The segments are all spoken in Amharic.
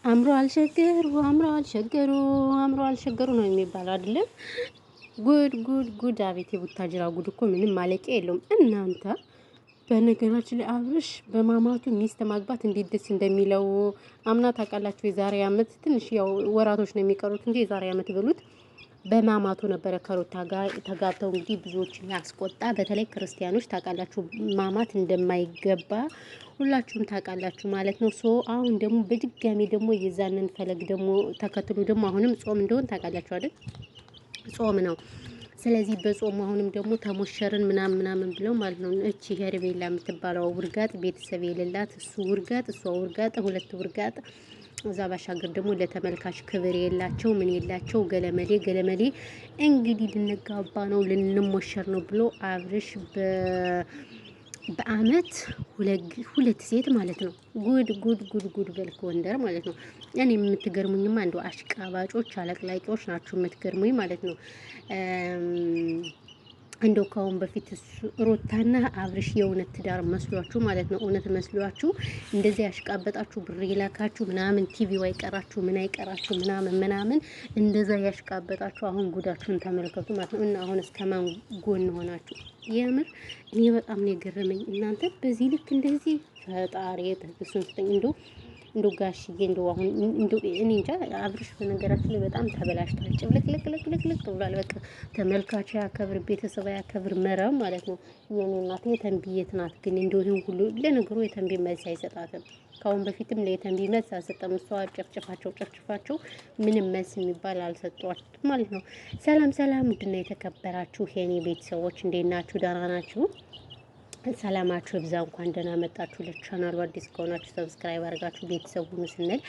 አምሮ አልሸገሩ አምሮ አልሸገሩ ነው የሚባለው አይደለም። ጉድ ጉድ ጉድ! አቤት የቡታጅራ ጉድ እኮ ምንም ማለቂያ የለውም እናንተ። በነገራችን ላይ አብርሽ በማማቱ ሚስት ማግባት እንዴት ደስ እንደሚለው አምና ታውቃላችሁ። የዛሬ አመት ትንሽ ያው ወራቶች ነው የሚቀሩት እንጂ የዛሬ አመት ብሉት በማማቱ ነበረ ከሩታ ጋር ተጋብተው እንግዲህ ብዙዎችን ያስቆጣ። በተለይ ክርስቲያኖች ታውቃላችሁ ማማት እንደማይገባ ሁላችሁም ታውቃላችሁ ማለት ነው። ሶ አሁን ደግሞ በድጋሚ ደግሞ የዛንን ፈለግ ደግሞ ተከትሎ ደግሞ አሁንም ጾም እንደሆን ታውቃላችሁ አይደል? ጾም ነው። ስለዚህ በጾም አሁንም ደግሞ ተሞሸርን ምናምን ብለው ማለት ነው። እቺ ሄርቤላ የምትባለው ውርጋጥ ቤተሰብ የሌላት እሱ ውርጋጥ እሷ ውርጋጥ ሁለት ውርጋጥ። እዛ ባሻገር ደግሞ ለተመልካች ክብር የላቸው ምን የላቸው ገለመሌ እንግዲህ ልንጋባ ነው ልንሞሸር ነው ብሎ አብርሽ በአመት ሁለት ሴት ማለት ነው። ጉድ ጉድ ጉድ ጉድ በልክ ወንደር ማለት ነው። እኔ የምትገርሙኝማ እንደው አሽቃባጮች አለቅላቂዎች ናችሁ የምትገርሙኝ ማለት ነው። እንደው ከአሁን በፊት ሩታና አብርሽ የእውነት ትዳር መስሏችሁ ማለት ነው። እውነት መስሏችሁ እንደዚህ ያሽቃበጣችሁ ብር የላካችሁ ምናምን ቲቪው አይቀራችሁ ምን አይቀራችሁ ምናምን እንደዛ ያሽቃበጣችሁ አሁን ጉዳችሁን ተመልከቱ ማለት ነው። እና አሁን እስከማን ጎን ሆናችሁ? የምር እኔ በጣም ነው የገረመኝ እናንተ በዚህ ልክ እንደዚህ ፈጣሪ ተስፋን ስጠኝ እንደው ጋሽዬ እንደው አሁን እንደው እኔ እንጃ አብርሽ በነገራችን ላይ በጣም ተበላሽቷል። ጭብልቅልቅልቅልቅ ብሏል። በቃ ተመልካች ያከብር ቤተሰብ ያከብር መረብ ማለት ነው። የኔ እናት የተንቢ የት ናት ግን? እንደው ይሄን ሁሉ ለነገሩ የተንቢ መልስ አይሰጣትም። ካሁን በፊትም ለየተንቢ መልስ አልሰጠም። እሷ ጨፍጭፋቸው ምንም መልስ የሚባል አልሰጧትም ማለት ነው። ሰላም ውድና የተከበራችሁ የኔ ቤተሰቦች እንዴት ናችሁ? ደህና ናችሁ? ሰላማችሁ ይብዛ። እንኳን ደህና መጣችሁ ለቻናሉ። አዲስ ከሆናችሁ ሰብስክራይብ አድርጋችሁ ቤተሰቡን ስንል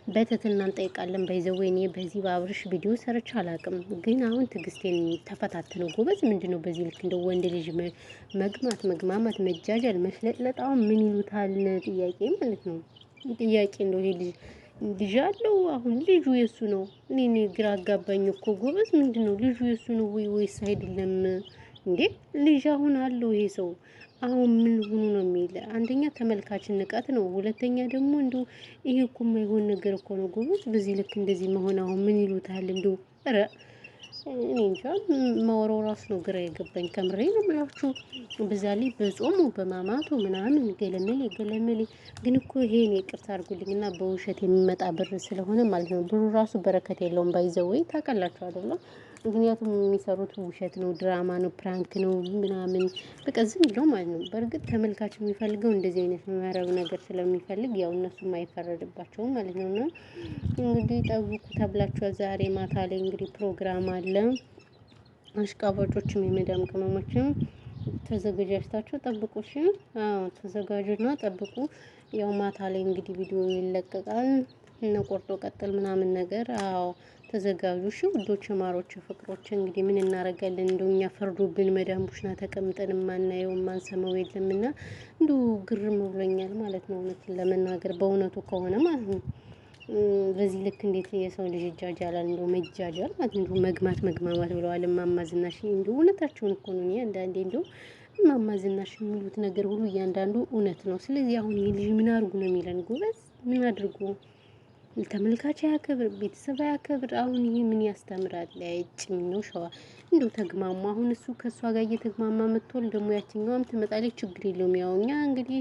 በትህትና እንጠይቃለን። ባይዘዌ እኔ በዚህ በአብርሽ ቪዲዮ ሰርቼ አላውቅም፣ ግን አሁን ትዕግስቴን ተፈታተነው ጎበዝ። ምንድነው በዚህ ልክ እንደ ወንድ ልጅ መግማማት፣ መጃጃል፣ መሽለጥለጥ አሁን ምን ይሉታል? ጥያቄ ማለት ነው። ጥያቄ እንደው ይሄ ልጅ አለው አሁን ልጁ የሱ ነው። እኔ ግራ አጋባኝ እኮ ጎበዝ። ምንድነው ልጁ የሱ ነው ወይስ አይደለም እንዴ? ልጅ አሁን አለው ይሄ ሰው አሁን ምን ሆኖ ነው የሚል? አንደኛ ተመልካችን ንቀት ነው፣ ሁለተኛ ደግሞ እንደው ይሄ እኮ የማይሆን ነገር እኮ ነው ጎበዝ። በዚህ ልክ እንደዚህ መሆን አሁን ምን ይሉታል? እንደው ኧረ እኔ እንጃ ማወራው ራሱ ነው ግራ የገባኝ። ከምሬ ነው የምላችሁ። በዛ ላይ በጾሙ በማማቱ ምናምን ገለመሌ ግን እኮ ይሄን ይቅርታ አድርጉልኝና በውሸት የሚመጣ ብር ስለሆነ ማለት ነው። ብሩ ራሱ በረከት የለውም። ባይዘወይ ታውቃላችሁ አይደለም? ምክንያቱም የሚሰሩት ውሸት ነው፣ ድራማ ነው፣ ፕራንክ ነው ምናምን በቃ ዝም ብለው ማለት ነው። በእርግጥ ተመልካች የሚፈልገው እንደዚህ አይነት መረብ ነገር ስለሚፈልግ ያው እነሱም አይፈረድባቸውም ማለት ነው። እና እንግዲህ ጠብቁ ተብላችኋል። ዛሬ ማታ ላይ እንግዲህ ፕሮግራም አለ። አሽቃባጮችም የመዳም ቅመሞችም ተዘጋጅታችሁ ጠብቁ። እሺ አዎ ተዘጋጁና ጠብቁ። ያው ማታ ላይ እንግዲህ ቪዲዮ ይለቀቃል። እነ ቆርጦ ቀጥል ምናምን ነገር አዎ ተዘጋጁ። እሺ ውዶች ማሮች ፍቅሮች እንግዲህ ምን እናደርጋለን? እንደኛ ፈርዶብን መዳም ቡሽና ተቀምጠን የማናየው የማንሰማው የለምና እንደው ግርም ብሎኛል ማለት ነው። እውነትን ለመናገር በእውነቱ ከሆነ ማለት ነው። በዚህ ልክ እንዴት የሰው ልጅ ይጃጃላል? እንደው መጃጃል ማለት እንደው መግማማት ብለዋል እማማ ዝናሽ። እንደው እውነታቸውን እኮ ነው። አንዳንዴ እንደው እማማ ዝናሽ የሚሉት ነገር ሁሉ እያንዳንዱ እውነት ነው። ስለዚህ አሁን ይሄ ልጅ ምን አድርጉ ነው የሚለን ጎበዝ? ምን አድርጉ? ተመልካች ያከብር ቤተሰብ ያከብር። አሁን ይሄ ምን ያስተምራል? ጭም ነው ሸዋ እንደው ተግማማ። አሁን እሱ ከእሷ ጋር እየተግማማ መጥቷል። ደግሞ ያችኛዋም ትመጣለች። ችግር የለውም። ያው እኛ እንግዲህ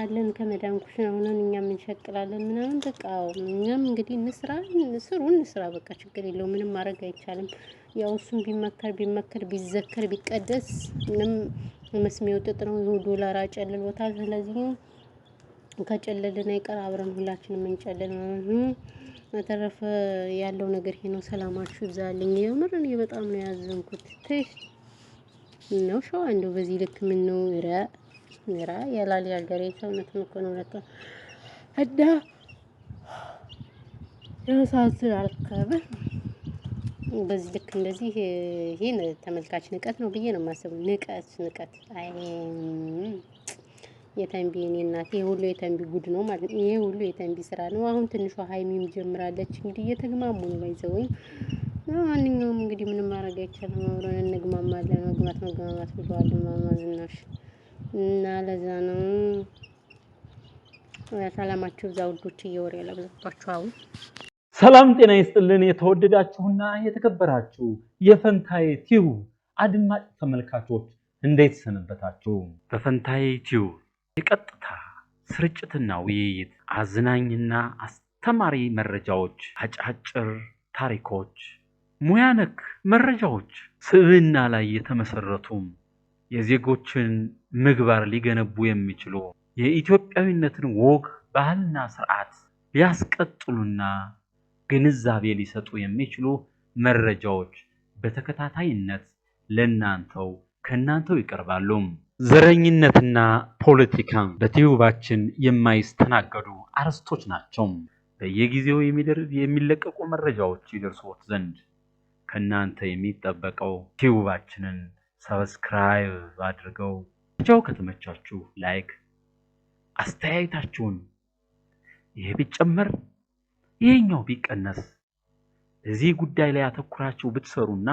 አለን ከመዳም ኩሽና ሆነን እኛም እንሸቅላለን ምናምን በቃ እኛም እንግዲህ እንስራ በቃ ችግር የለውም። ምንም ማድረግ አይቻልም። ያው እሱም ቢመከር ቢዘከር ቢቀደስ ምንም መስሚያው ጥጥ ነው። ይኸው ዶላር አጨልሎታል። ስለዚህ ከጨለልን አይቀር አብረን ሁላችንም እንጨልል ማለት ነው። በተረፈ ያለው ነገር ይሄ ነው። ሰላማችሁ ይብዛልኝ። የምር እኔ በጣም ነው ያዘንኩት። ተሽ ነው ሸዋ እንደው በዚህ ልክ ምን ነው ራ ያላል ያገሬ ሰውነት ነው እኮ ነው ለካ አዳ ያሳዝናል። ከበር በዚህ ልክ እንደዚህ ይሄን ተመልካች ንቀት ነው ብዬ ነው የማስበው። ንቀት አይ የተንቢ እኔ እናት ይሄ ሁሉ የተንቢ ጉድ ነው ማለት ነው። ይሄ ሁሉ የተንቢ ስራ ነው። አሁን ትንሿ ሀይሚም ጀምራለች እንግዲህ እየተግማሙ ነው ባይዘው። ማንኛውም እንግዲህ ምንም ማድረግ አይቻልም። አብረን እንግማማለን። መግማማት ብለዋል እማማ ዝናሽ እና ለዛ ነው ሰላማችሁ ዛውዶች እየወሬ ያለብዛችሁ አሁን ሰላም ጤና ይስጥልን። የተወደዳችሁና የተከበራችሁ የፈንታዬ ቲዩብ አድማጭ ተመልካቾች እንዴት ሰነበታችሁ? በፈንታዬ ቲዩብ የቀጥታ ስርጭትና ውይይት፣ አዝናኝና አስተማሪ መረጃዎች፣ አጫጭር ታሪኮች፣ ሙያ ነክ መረጃዎች፣ ስብዕና ላይ የተመሰረቱ የዜጎችን ምግባር ሊገነቡ የሚችሉ የኢትዮጵያዊነትን ወግ ባህልና ስርዓት ሊያስቀጥሉና ግንዛቤ ሊሰጡ የሚችሉ መረጃዎች በተከታታይነት ለናንተው ከናንተው ይቀርባሉ። ዘረኝነትና ፖለቲካ በቲዩባችን የማይስተናገዱ አርዕስቶች ናቸው። በየጊዜው የሚለቀቁ መረጃዎች ይደርሶት ዘንድ ከናንተ የሚጠበቀው ቲዩባችንን ሰብስክራይብ አድርገው ቻው። ከተመቻችሁ ላይክ፣ አስተያየታችሁን ይሄ ቢጨመር ይሄኛው ቢቀነስ እዚህ ጉዳይ ላይ አተኩራችሁ ብትሰሩና